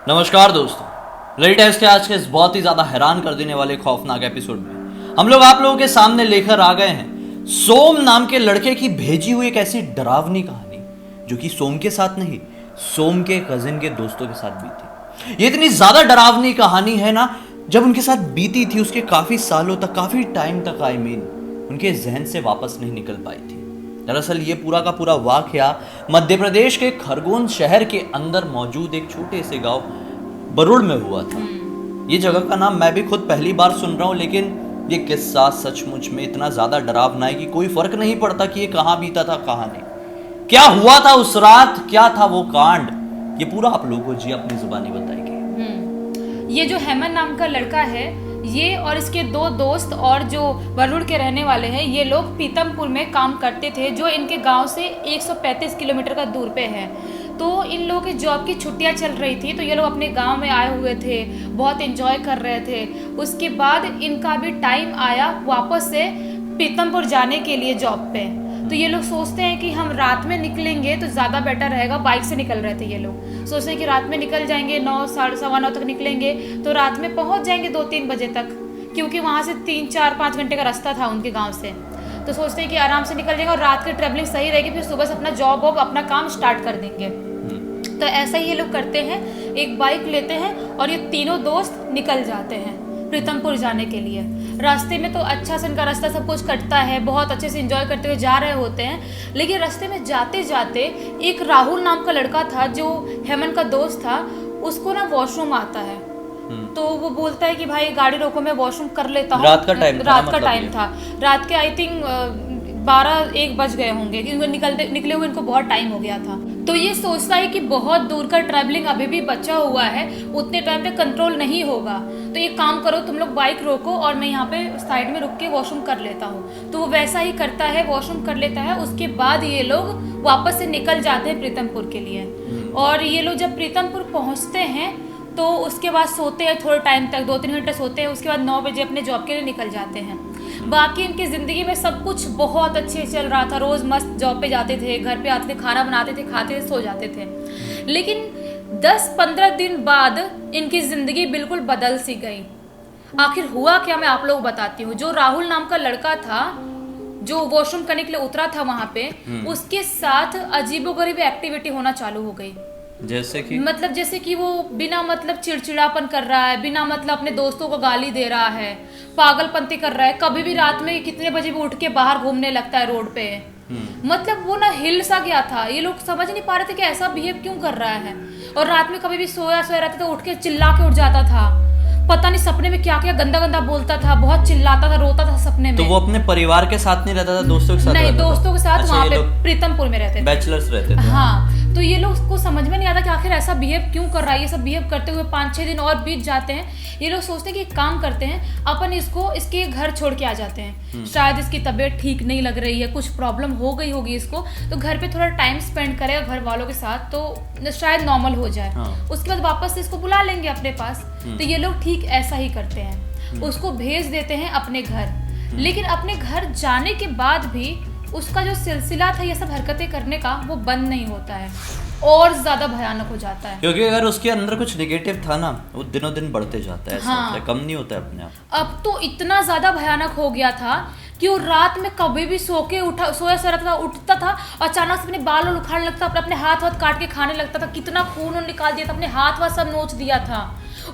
नमस्कार दोस्तों, लेटेस्ट है आज के इस बहुत ही ज्यादा हैरान कर देने वाले खौफनाक एपिसोड में हम लोग आप लोगों के सामने लेकर आ गए हैं सोम नाम के लड़के की भेजी हुई एक ऐसी डरावनी कहानी जो कि सोम के साथ नहीं, सोम के कजिन के दोस्तों के साथ बीती। ये इतनी ज्यादा डरावनी कहानी है ना, जब उनके साथ बीती थी उसके काफी सालों तक, काफी टाइम तक उनके जहन से वापस नहीं निकल पाई थी। दरअसल ये पूरा का पूरा वाकया मध्य प्रदेश के खरगोन शहर के अंदर मौजूद एक छोटे से गांव बरुड़ में हुआ था। ये जगह का नाम मैं भी खुद पहली बार सुन रहा हूँ, लेकिन ये किस्सा सचमुच में इतना ज्यादा डरावना है कि कोई फर्क नहीं पड़ता कि ये कहाँ बीता था, कहाँ नहीं। क्या हुआ था उस रात, क्या था वो कांड, ये पूरा आप लोगों को जी अपनी जुबानी बताएंगे। ये जो हेमन नाम का लड़का है, ये और इसके दो दोस्त और जो वरुड़ के रहने वाले हैं, ये लोग पीतमपुर में काम करते थे, जो इनके गांव से 135 किलोमीटर का दूर पे है। तो इन लोगों की जॉब की छुट्टियां चल रही थी, तो ये लोग अपने गांव में आए हुए थे, बहुत एंजॉय कर रहे थे। उसके बाद इनका भी टाइम आया वापस से पीतमपुर जाने के लिए जॉब पे। तो ये लोग सोचते हैं कि हम रात में निकलेंगे तो ज़्यादा बेटर रहेगा। बाइक से निकल रहे थे ये लोग, सोचते हैं कि रात में निकल जाएंगे, 9 साढ़े 9:15 तक निकलेंगे तो रात में पहुंच जाएंगे 2-3 बजे तक, क्योंकि वहाँ से 3-4-5 घंटे का रास्ता था उनके गांव से। तो सोचते हैं कि आराम से निकल जाएंगे और रात की ट्रेवलिंग सही रहेगी, फिर सुबह से अपना जॉब वॉब अपना काम स्टार्ट कर देंगे। तो ऐसा ही ये लोग करते हैं, एक बाइक लेते हैं और ये तीनों दोस्त निकल जाते हैं पीतमपुर जाने के लिए। रास्ते में तो अच्छा से इनका रास्ता सब कुछ कटता है, बहुत अच्छे से एंजॉय करते हुए जा रहे होते हैं। लेकिन रास्ते में जाते जाते एक राहुल नाम का लड़का था जो हेमन का दोस्त था, उसको ना वॉशरूम आता है। तो वो बोलता है कि भाई गाड़ी रोको, मैं वॉशरूम कर लेता हूँ। रात का टाइम था, रात के आई थिंक 12-1 बज गए होंगे, क्योंकि निकले हुए इनको बहुत टाइम हो गया था। तो ये सोचता है कि बहुत दूर का ट्रैवलिंग अभी भी बचा हुआ है, उतने टाइम पे कंट्रोल नहीं होगा, तो ये काम करो तुम लोग, बाइक रोको और मैं यहाँ पे साइड में रुक के वॉशरूम कर लेता हूँ। तो वो वैसा ही करता है, वॉशरूम कर लेता है। उसके बाद ये लोग वापस से निकल जाते हैं प्रीतमपुर के लिए। और ये लोग जब प्रीतमपुर पहुँचते हैं तो उसके बाद सोते हैं थोड़े टाइम तक, 2-3 घंटे सोते हैं। उसके बाद 9 बजे अपने जॉब के लिए निकल जाते हैं। बाकी इनकी ज़िंदगी में सब कुछ बहुत अच्छे चल रहा था, रोज़ मस्त जॉब पे जाते थे, घर पे आते थे, खाना बनाते थे, खाते थे, सो जाते थे। लेकिन 10-15 दिन बाद इनकी ज़िंदगी बिल्कुल बदल सी गई। आखिर हुआ क्या, मैं आप लोग बताती हूँ। जो राहुल नाम का लड़का था जो वॉशरूम करने के लिए उतरा था वहाँ पे, उसके साथ अजीबोगरीब एक्टिविटी होना चालू हो गई। जैसे कि वो बिना मतलब चिड़चिड़ापन कर रहा है, बिना मतलब अपने दोस्तों को गाली दे रहा है, पागलपंती कर रहा है, कभी भी रात में कितने बजे भी उठ के बाहर घूमने लगता है रोड पे। मतलब वो ना हिल सा गया था। ये लोग समझ नहीं पा रहे थे कि ऐसा बिहेव क्यों कर रहा है। और रात में कभी भी सोया रहता तो उठ के चिल्ला के उठ जाता था, पता नहीं सपने में क्या क्या गंदा गंदा बोलता था, बहुत चिल्लाता था, रोता था सपने में। तो वो अपने परिवार के साथ नहीं रहता था, दोस्तों के साथ नहीं, दोस्तों के साथ अच्छा, वहाँ पे प्रीतमपुर में रहते थे, बैचलर्स रहते थे। हाँ। तो ये लोग को समझ में नहीं आता कि आखिर ऐसा बिहेव क्यों कर रहा है। ये सब बिहेव करते हुए 5-6 दिन और बीत जाते हैं। ये लोग सोचते हैं कि एक काम करते हैं, अपन इसके घर छोड़ के आ जाते हैं। शायद इसकी तबीयत ठीक नहीं लग रही है, कुछ प्रॉब्लम हो गई होगी इसको, तो घर पे थोड़ा टाइम स्पेंड करेगा घर वालों के साथ तो शायद नॉर्मल हो जाए। उसके बाद वापस से इसको बुला लेंगे अपने पास। तो ये लोग ठीक ऐसा ही करते हैं, उसको भेज देते हैं अपने घर। लेकिन अपने घर जाने के बाद भी उसका जो सिलसिला था ये सब हरकतें करने का, वो बंद नहीं होता है, और ज्यादा भयानक हो जाता है। क्योंकि अगर उसके अंदर कुछ नेगेटिव था ना, वो दिनों दिन बढ़ते जाता है, ऐसा होता है, कम नहीं होता है अपने आप। अब तो इतना ज्यादा भयानक हो गया था कि वो रात में कभी भी सोया रहता था, उठता था, अचानक से अपने बाल उखाड़ने लगता, अपने हाथ काट के खाने लगता था। कितना खून निकाल दिया था, अपने हाथ सब नोच दिया था,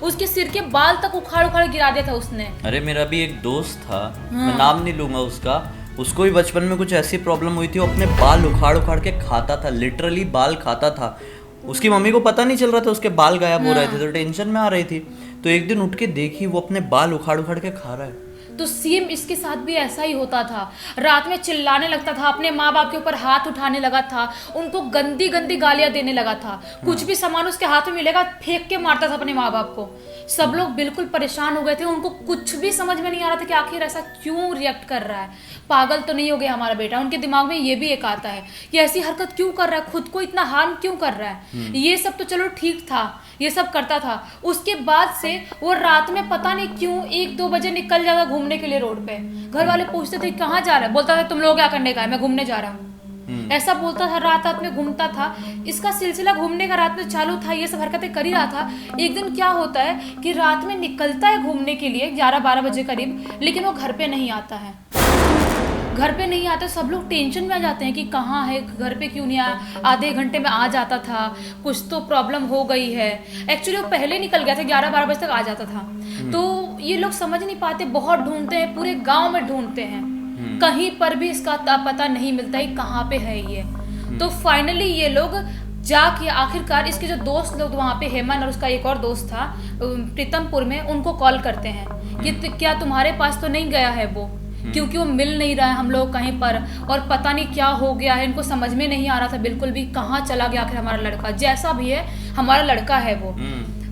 उसके सिर के बाल तक उखाड़ गिरा दिया था उसने। अरे मेरा भी एक दोस्त था, मैं नाम नहीं लूंगा उसका, उसको भी बचपन में कुछ ऐसी प्रॉब्लम हुई थी, वो अपने बाल उखाड़ के खाता था, लिटरली बाल खाता था। उसकी मम्मी को पता नहीं चल रहा था उसके बाल गायब हो रहे थे, तो टेंशन में आ रही थी। तो एक दिन उठ के देखी वो अपने बाल उखाड़ के खा रहा है। तो सेम इसके साथ भी ऐसा ही होता था। रात में चिल्लाने लगता था, अपने माँ बाप के ऊपर हाथ उठाने लगा था, उनको गंदी गंदी गालियां देने लगा था। कुछ भी सामान उसके हाथ में मिलेगा फेंक के मारता था अपने माँ बाप को। सब लोग बिल्कुल परेशान हो गए थे, उनको कुछ भी समझ में नहीं आ रहा था कि आखिर ऐसा क्यों रिएक्ट कर रहा है, पागल तो नहीं हो गया हमारा बेटा। उनके दिमाग में ये भी एक आता है कि ऐसी हरकत क्यों कर रहा है, खुद को इतना हार्म क्यों कर रहा है। ये सब तो चलो ठीक था, ये सब करता था। उसके बाद से वो रात में पता नहीं क्यों 1-2 बजे निकल जाता घूमने के लिए रोड पे। घर वाले पूछते थे कहाँ जा रहा है, बोलता था तुम लोग क्या करने का है, मैं घूमने जा रहा हूँ। ऐसा बोलता था, रात रात में घूमता था। इसका सिलसिला घूमने का रात में चालू था, ये सब हरकतें कर ही रहा था। एक दिन क्या होता है कि रात में निकलता है घूमने के लिए 11-12 बजे करीब, लेकिन वो घर पे नहीं आता है। घर पे नहीं आता, सब लोग टेंशन में आ जाते हैं कि कहाँ है, घर पे क्यों नहीं आया। आधे घंटे में आ जाता था, कुछ तो प्रॉब्लम हो गई है। एक्चुअली वो पहले निकल गया था, 11-12 बजे तक आ जाता था। तो ये लोग समझ नहीं पाते, बहुत ढूंढते हैं, पूरे गांव में ढूंढते हैं, कहीं पर भी इसका पता नहीं मिलता है कहाँ पे है ये। तो फाइनली ये लोग जाके आखिरकार इसके जो दोस्त लोग वहाँ पे, हेमंत और उसका एक और दोस्त था प्रीतमपुर में, उनको कॉल करते हैं कि क्या तुम्हारे पास तो नहीं गया है वो, क्योंकि वो मिल नहीं रहा है हम लोग कहीं पर, और पता नहीं क्या हो गया है। इनको समझ में नहीं आ रहा था बिल्कुल भी कहाँ चला गया आखिर हमारा लड़का, जैसा भी है हमारा लड़का है वो।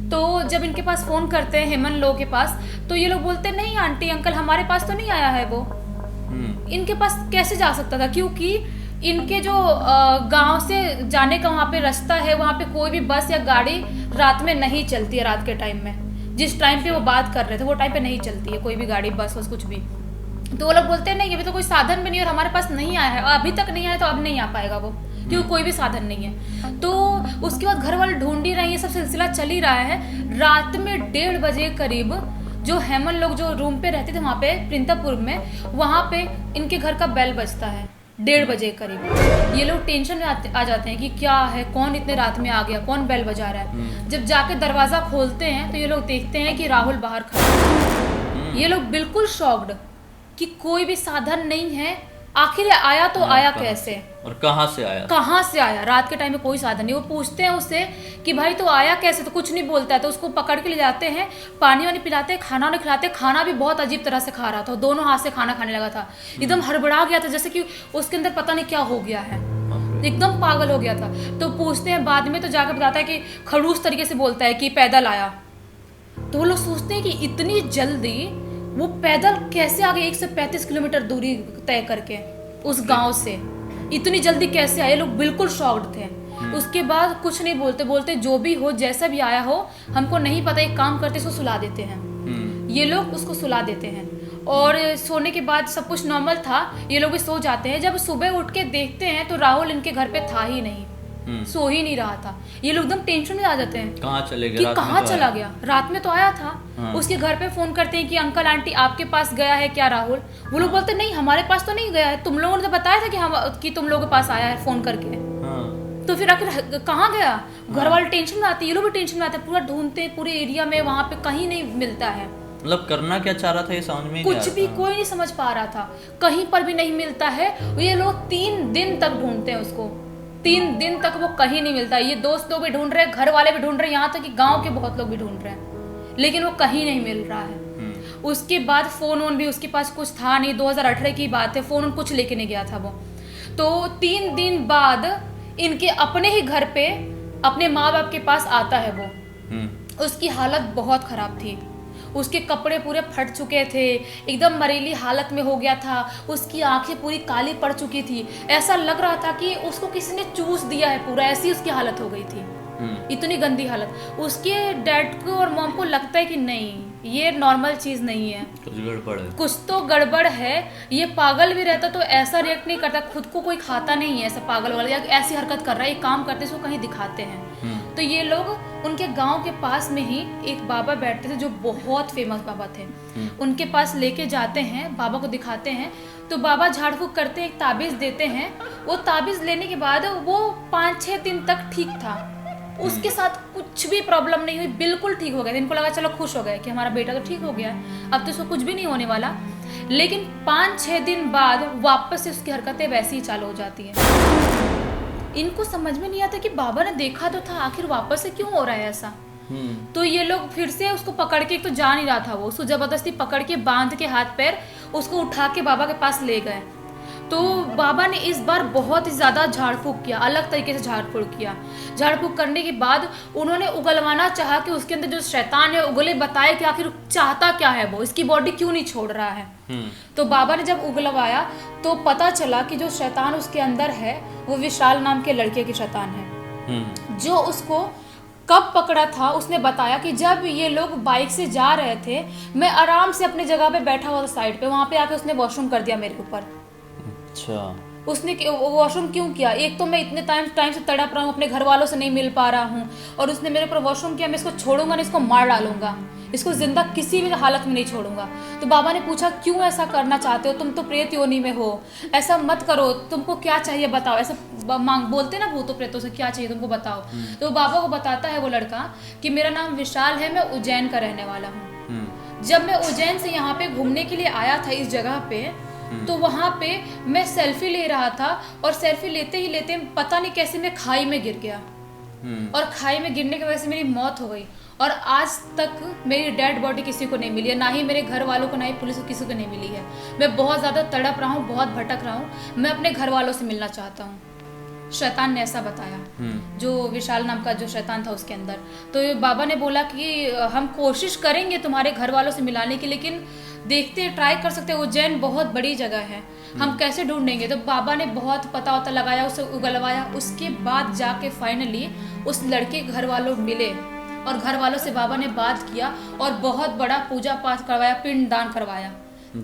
तो जब इनके पास फोन करते हैं हेमंत लोगों के पास, तो ये लोग बोलते हैं नहीं आंटी अंकल हमारे पास तो नहीं आया है वो। इनके पास कैसे जा सकता था, क्योंकि इनके जो गांव से जाने का वहाँ पे रास्ता है, वहाँ पे कोई भी बस या गाड़ी रात में नहीं चलती है। रात के टाइम में जिस टाइम पे वो बात कर रहे थे वो टाइम पे नहीं चलती है कोई भी गाड़ी, बस कुछ भी। तो वो लोग बोलते हैं नहीं अभी तो कोई साधन भी नहीं और हमारे पास नहीं आया है, अभी तक नहीं आया तो अब नहीं आ पाएगा वो, क्योंकि कोई भी साधन नहीं है। तो उसके बाद घर वाले ढूंढ ही रहे हैं, ये सब सिलसिला चल ही रहा है। रात में 1:30 बजे करीब जो हेमंत लोग जो रूम पे रहते थे वहाँ पे प्रीतमपुर में, वहाँ पे इनके घर का बेल बजता है 1:30 बजे करीब। ये लोग टेंशन में आ जाते हैं कि क्या है, कौन इतने रात में आ गया, कौन बेल बजा रहा है। जब जाके दरवाजा खोलते हैं तो ये लोग देखते हैं कि राहुल बाहर खड़ा है। ये लोग बिल्कुल शॉक्ड कि कोई भी साधन नहीं है, आखिर आया तो आया कैसे और कहाँ से आया। रात के टाइम में कोई साधन नहीं। वो पूछते हैं उससे कि भाई तो आया कैसे, तो कुछ नहीं बोलता है। तो उसको पकड़ के ले जाते हैं, पानी वानी पिलाते हैं, खाना वानी खिलाते हैं। खाना भी बहुत अजीब तरह से खा रहा था, दोनों हाथ से खाना खाने लगा था, एकदम हड़बड़ा गया था, जैसे कि उसके अंदर पता नहीं क्या हो गया है, एकदम पागल हो गया था। तो पूछते हैं बाद में, तो जाकर बताता है कि खड़ूस तरीके से बोलता है कि पैदल आया। तो वो लोग सोचते हैं कि इतनी जल्दी वो पैदल कैसे आ गए, 135 किलोमीटर दूरी तय करके उस गांव से, इतनी जल्दी कैसे आए। लोग बिल्कुल शॉक्ड थे। उसके बाद कुछ नहीं बोलते जो भी हो, जैसा भी आया हो, हमको नहीं पता, एक काम करते इसको सुला देते हैं। ये लोग उसको सुला देते हैं और सोने के बाद सब कुछ नॉर्मल था, ये लोग भी सो जाते हैं। जब सुबह उठ के देखते हैं तो राहुल इनके घर पे था ही नहीं, सो ही नहीं रहा था। ये लोग एकदम टेंशन में आ जाते हैं, कहाँ चले गए, कि कहाँ चला गया, रात में तो आया था। उसके घर पे फोन करते हैं कि अंकल आंटी आपके पास गया है क्या राहुल। वो लोग बोलते नहीं हमारे पास तो नहीं गया है, तुम लोगों ने तो बताया था कि तुम लोगों के पास आया है फोन करके। तो फिर आखिर कहाँ गया। घर वाले टेंशन में आते हैं, ये लोग भी टेंशन में आते हैं, पूरा ढूंढते हैं पूरे एरिया में, वहाँ पे कहीं नहीं मिलता है। मतलब करना क्या चाह रहा था ये समझ में कुछ भी कोई नहीं समझ पा रहा था, कहीं पर भी नहीं मिलता है। ये लोग 3 दिन तक ढूंढते हैं उसको, 3 दिन तक वो कहीं नहीं मिलता। ये दोस्त लोग भी ढूंढ रहे हैं, घर वाले भी ढूंढ रहे हैं, यहाँ तक कि गांव के बहुत लोग भी ढूंढ रहे हैं, लेकिन वो कहीं नहीं मिल रहा है। उसके बाद फोन भी उसके पास कुछ था नहीं, 2018 की बात है, फोन कुछ लेके नहीं गया था वो। तो 3 दिन बाद इनके अपने ही घर पे अपने माँ बाप के पास आता है वो। उसकी हालत बहुत खराब थी, उसके कपड़े पूरे फट चुके थे, एकदम मरीली हालत में हो गया था, उसकी आंखें पूरी काली पड़ चुकी थी, ऐसा लग रहा था कि उसको किसी ने चूस दिया है पूरा, ऐसी उसकी हालत हो गई थी, इतनी गंदी हालत। उसके डैड को और मॉम को लगता है कि नहीं ये नॉर्मल चीज नहीं है, कुछ गड़बड़ है, कुछ तो गड़बड़ है। ये पागल भी रहता तो ऐसा रिएक्ट नहीं करता, खुद को कोई खाता नहीं है ऐसा पागल वाला, या ऐसी हरकत कर रहा है, एक काम करते इसको कहीं दिखाते हैं। तो ये लोग उनके गांव के पास में ही एक बाबा बैठते थे जो बहुत फेमस बाबा थे, उनके पास लेके जाते हैं, बाबा को दिखाते हैं। तो बाबा झाड़ फूक करते हैं, एक ताबीज देते हैं। वो ताबीज लेने के बाद वो 5-6 दिन तक ठीक था, उसके साथ कुछ भी प्रॉब्लम नहीं हुई, बिल्कुल ठीक हो गया। इनको लगा चलो खुश हो गए कि हमारा बेटा तो ठीक हो गया है, अब तो इसको कुछ भी नहीं होने वाला। लेकिन 5-6 दिन बाद वापस से उसकी हरकतें वैसी ही चालू हो जाती हैं। इनको समझ में नहीं आता कि बाबा ने देखा तो था, आखिर वापस से क्यों हो रहा है ऐसा। तो ये लोग फिर से उसको पकड़ के, एक तो जा नहीं रहा था वो, उसको जबरदस्ती पकड़ के बांध के हाथ पैर उसको उठा के बाबा के पास ले गए। तो बाबा ने इस बार बहुत ही ज़्यादा झाड़ फूक किया, अलग तरीके से झाड़ फूक किया। झाड़ फूक करने के बाद उन्होंने उगलवाना चाहा कि उसके अंदर जो शैतान है उगले, बताए कि आखिर चाहता क्या है वो, इसकी बॉडी क्यों नहीं छोड़ रहा है। तो बाबा ने जब उगलवाया तो पता चला कि जो शैतान उसके अंदर है वो विशाल नाम के लड़के की शैतान है, जो उसको कब पकड़ा था। उसने बताया कि जब ये लोग बाइक से जा रहे थे, मैं आराम से अपनी जगह पे बैठा हुआ था साइड पे, वहाँ पे आके उसने वॉशरूम कर दिया मेरे ऊपर। अच्छा। उसने वॉशरूम क्यों किया? एक तो मैं इतने टाइम से तड़प रहा हूँ, अपने घर वालों से नहीं मिल पा रहा हूँ, और उसने मेरे ऊपर वॉशरूम किया। मैं इसको छोड़ूंगा नहीं, इसको मार डालूंगा, इसको जिंदा किसी भी हालत में नहीं छोड़ूंगा। तो बाबा ने पूछा क्यों ऐसा करना चाहते हो, तुम तो प्रेत योनि में हो, ऐसा मत करो, तुमको क्या चाहिए बताओ। ऐसा मांग बोलते ना भूतों प्रेतों से, क्या चाहिए तुमको बताओ। तो बाबा को बताता है वो लड़का कि मेरा नाम विशाल है, मैं उज्जैन का रहने वाला हूँ। जब मैं उज्जैन से यहाँ पे घूमने के लिए आया था इस जगह पे, तो वहाँ पे मैं सेल्फी ले रहा था, और सेल्फी लेते ही लेते पता नहीं कैसे मैं खाई में गिर गया, और खाई में गिरने की वजह से मेरी मौत हो गई। और आज तक मेरी डेड बॉडी किसी को नहीं मिली है, ना ही मेरे घर वालों को, ना ही पुलिस को, किसी को नहीं मिली है। मैं बहुत ज़्यादा तड़प रहा हूँ, बहुत भटक रहा हूँ, मैं अपने घर वालों से मिलना चाहता हूँ। शैतान ने ऐसा बताया, जो विशाल नाम का जो शैतान था उसके अंदर। तो बाबा ने बोला कि हम कोशिश करेंगे तुम्हारे घर वालों से मिलाने की, लेकिन देखते ट्राई कर सकते हैं, उज्जैन बहुत बड़ी जगह है, हम कैसे ढूंढेंगे। तो बाबा ने बहुत पता वता लगाया, उसे उगलवाया, उसके बाद जाके फाइनली उस लड़के के घर वालों मिले, और घर वालों से बाबा ने बात किया, और बहुत बड़ा पूजा पाठ करवाया, पिंड दान करवाया,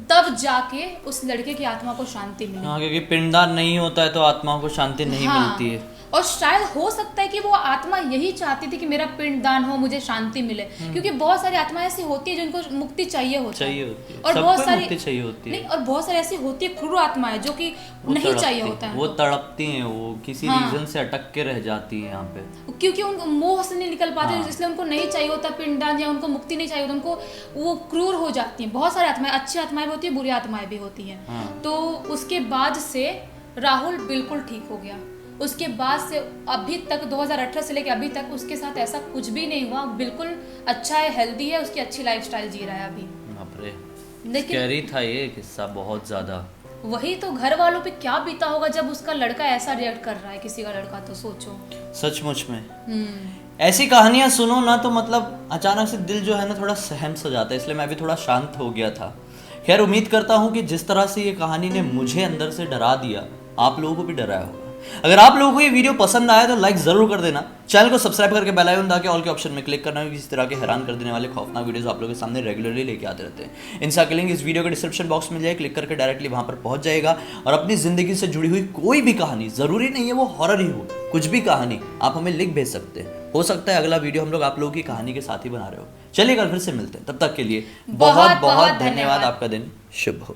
तब जाके उस लड़के की आत्मा को शांति मिली। हाँ, क्योंकि पिंडदान नहीं होता है तो आत्माओं को शांति नहीं मिलती है। और शायद हो सकता है कि वो आत्मा यही चाहती थी कि मेरा पिंडदान हो, मुझे शांति मिले, क्योंकि बहुत सारी आत्माएं ऐसी होती है जिनको मुक्ति चाहिए होती है, और बहुत सारी मुक्ति चाहिए होती है, नहीं, और बहुत सारी ऐसी होती है क्रूर आत्माएं जो कि नहीं चाहिए होता है, वो तड़पती हैं, वो किसी रीजन से अटक के रह जाती है यहाँ पे, क्योंकि उनको मोह से नहीं निकल पाते, इसलिए उनको नहीं चाहिए होता पिंडदान, या उनको मुक्ति नहीं चाहिए होता, उनको वो क्रूर हो जाती हैं। बहुत सारी आत्माएं, अच्छी आत्माएं भी होती है, बुरी आत्माएं भी होती हैं। तो उसके बाद से राहुल बिल्कुल ठीक हो गया। उसके बाद से अभी तक 2018 से लेकर अभी तक उसके साथ ऐसा कुछ भी नहीं हुआ, बिल्कुल अच्छा है, हेल्दी है, उसकी अच्छी लाइफस्टाइल जी रहा है अभी। बाप रे, लेकिन स्कैरी था ये किस्सा बहुत ज्यादा। वही तो, घर वालों पे क्या बीता होगा जब उसका लड़का ऐसा रिएक्ट कर रहा है, किसी का लड़का, तो सोचो। सचमुच में ऐसी कहानियां सुनो ना तो मतलब अचानक से दिल जो है ना थोड़ा सहम सा जाता है, इसलिए मैं भी थोड़ा शांत हो गया था। खैर, उम्मीद करता हूँ कि जिस तरह से ये कहानी ने मुझे अंदर से डरा दिया, आप लोगों को भी डराया होगा। अगर आप लोगों को ये वीडियो पसंद आया तो लाइक जरूर कर देना, चैनल को सब्सक्राइब करके बेल आइकन दबा के ऑल के ऑप्शन में क्लिक करना, क्योंकि इस तरह के हैरान कर देने वाले खौफनाक वीडियोस आप लोगों के सामने रेगुलरली लेके आते रहते हैं। इनका लिंक इस वीडियो के डिस्क्रिप्शन बॉक्स में जाए, क्लिक करके डायरेक्टली वहां पर पहुंच जाएगा, और अपनी जिंदगी से जुड़ी हुई कोई भी कहानी, जरूरी नहीं है वो हॉरर ही हो, कुछ भी कहानी आप हमें लिख भेज सकते हैं। हो सकता है अगला वीडियो हम लोग आप लोगों की कहानी के साथ ही बना रहे हो। चलिए कल फिर से मिलते हैं, तब तक के लिए बहुत बहुत धन्यवाद। आपका दिन शुभ हो।